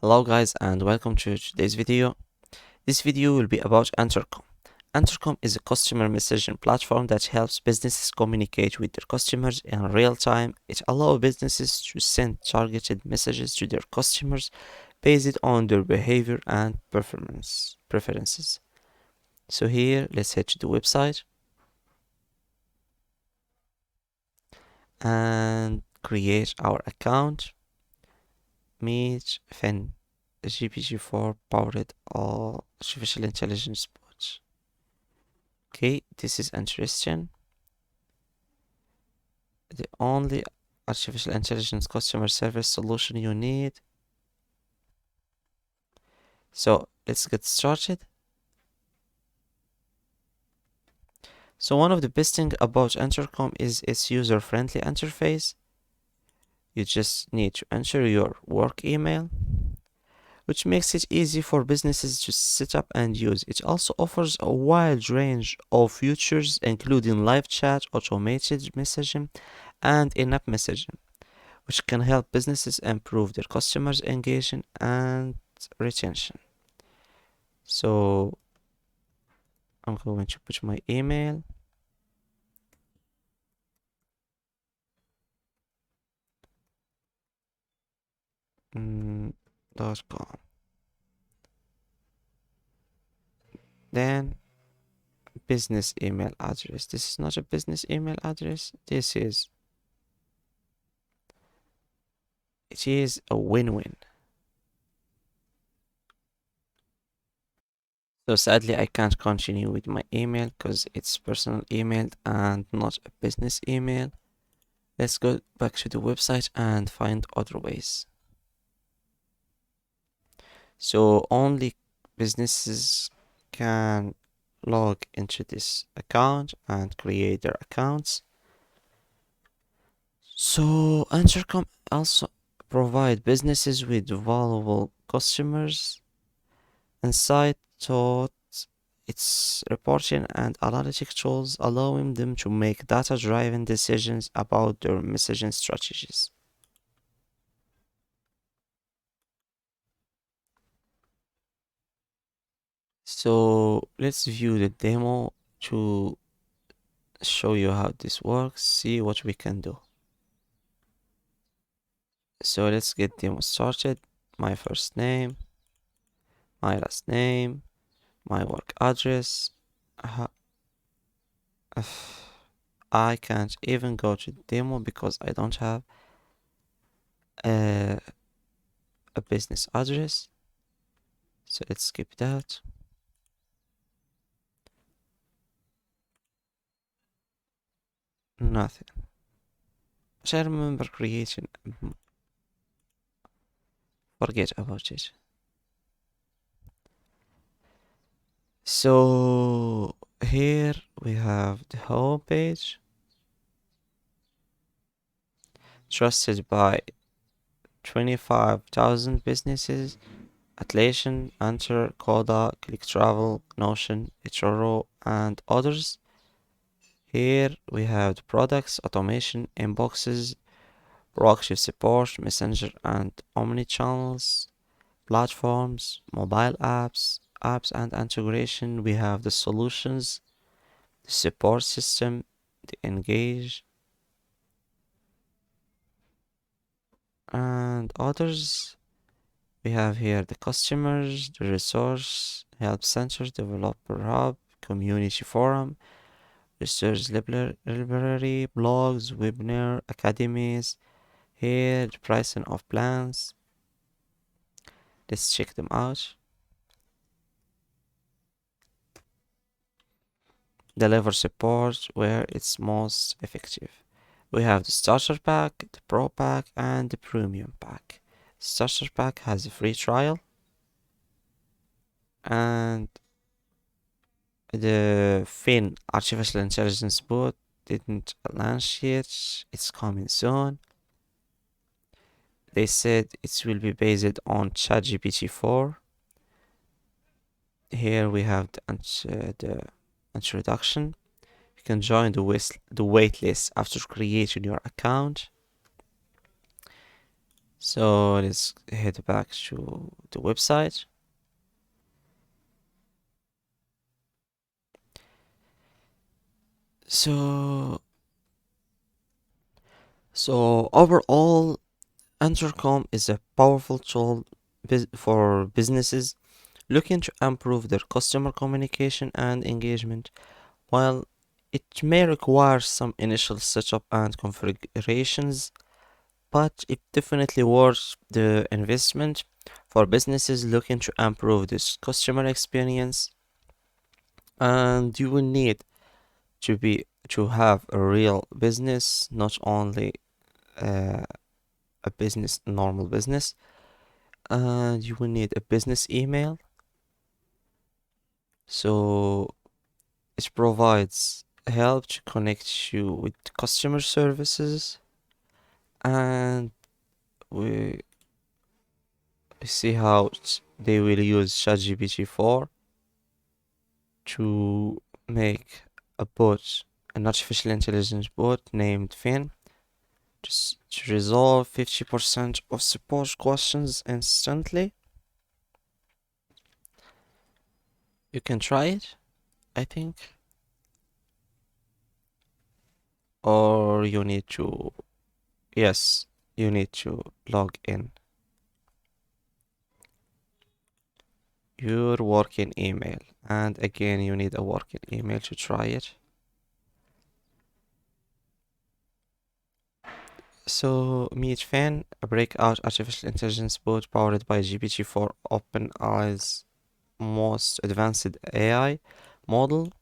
Hello guys and welcome to today's video. This video will be about Intercom. Intercom is a customer messaging platform that helps businesses communicate with their customers in real time. It allows businesses to send targeted messages to their customers based on their behavior and preferences. So here, let's head to the website and create our account. Meet Fin GPT-4 powered artificial intelligence bots. Okay, this is interesting. The only artificial intelligence customer service solution you need. So let's get started. So one of the best thing about Intercom is its user-friendly interface. You just need to enter your work email, which makes it easy for businesses to set up and use. It also offers a wide range of features, including live chat, automated messaging, and in-app messaging, which can help businesses improve their customers' engagement and retention. So I'm going to put my email. .com. Then business email address. This is not a business email address. It is a win-win. So sadly, I can't continue with my email because it's personal email and not a business email. Let's go back to the website and find other ways. So only businesses can log into this account and create their accounts. So Intercom also provide businesses with valuable customers insight taught its reporting and analytic tools, allowing them to make data-driven decisions about their messaging strategies. So let's view the demo to show you how this works, see what we can do. So let's get demo started. My first name, my last name, my work address. I can't even go to the demo because I don't have a business address. So let's skip that. Nothing. I remember creating. Forget about it. So here we have the home page, trusted by 25,000 businesses. Atlassian, Enter, Coda, ClickTravel, Notion, eToro, and others. Here we have the products, automation, inboxes, proactive support, messenger and omni-channels, platforms, mobile apps and integration. We have the solutions, the support system, the engage, and others. We have here the customers, the resource, help center, developer hub, community forum, research library, blogs, webinar, academies. Here, the pricing of plans. Let's check them out. Deliver support where it's most effective. We have the starter pack, the pro pack, and the premium pack. Starter pack has a free trial, and the Fin artificial intelligence bot didn't launch yet. It's coming soon. They said it will be based on ChatGPT 4. Here we have the introduction. You can join the wait list after creating your account. So let's head back to the website. So, so overall, Intercom is a powerful tool for businesses looking to improve their customer communication and engagement. While it may require some initial setup and configurations, but it definitely worth the investment for businesses looking to improve this customer experience. And you will need to have a real business, not only uh, a business, normal business. And you will need a business email. So it provides help to connect you with customer services, and we see how they will use ChatGPT 4 to make a bot, an artificial intelligence bot named Finn, just to resolve 50% of support questions instantly. You can try it, I think, or you need to, yes, you need to log in your working email, and again, you need a working email to try it. So, Meet Fan, a breakout artificial intelligence bot powered by GPT-4 OpenAI's most advanced AI model.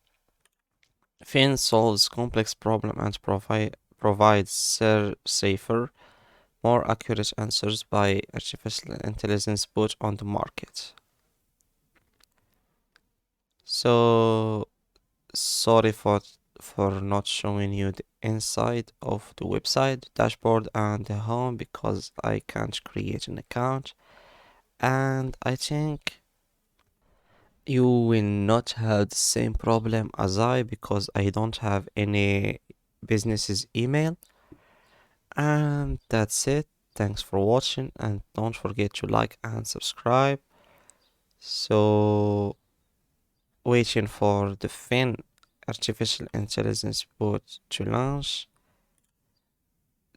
Fin solves complex problems and provides safer, more accurate answers by artificial intelligence bot on the market. So sorry for not showing you the inside of the website, dashboard, and the home because I can't create an account. And I think you will not have the same problem as I because I don't have any business's email. And that's it. Thanks for watching and don't forget to like and subscribe. So, waiting for the Fin artificial intelligence bot to launch.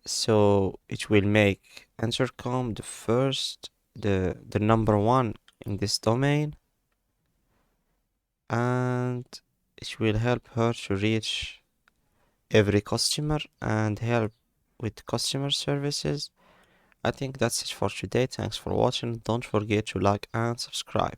So it will make Intercom the first, the number one in this domain, and it will help her to reach every customer and help with customer services. I think that's it for today. Thanks for watching. Don't forget to like and subscribe.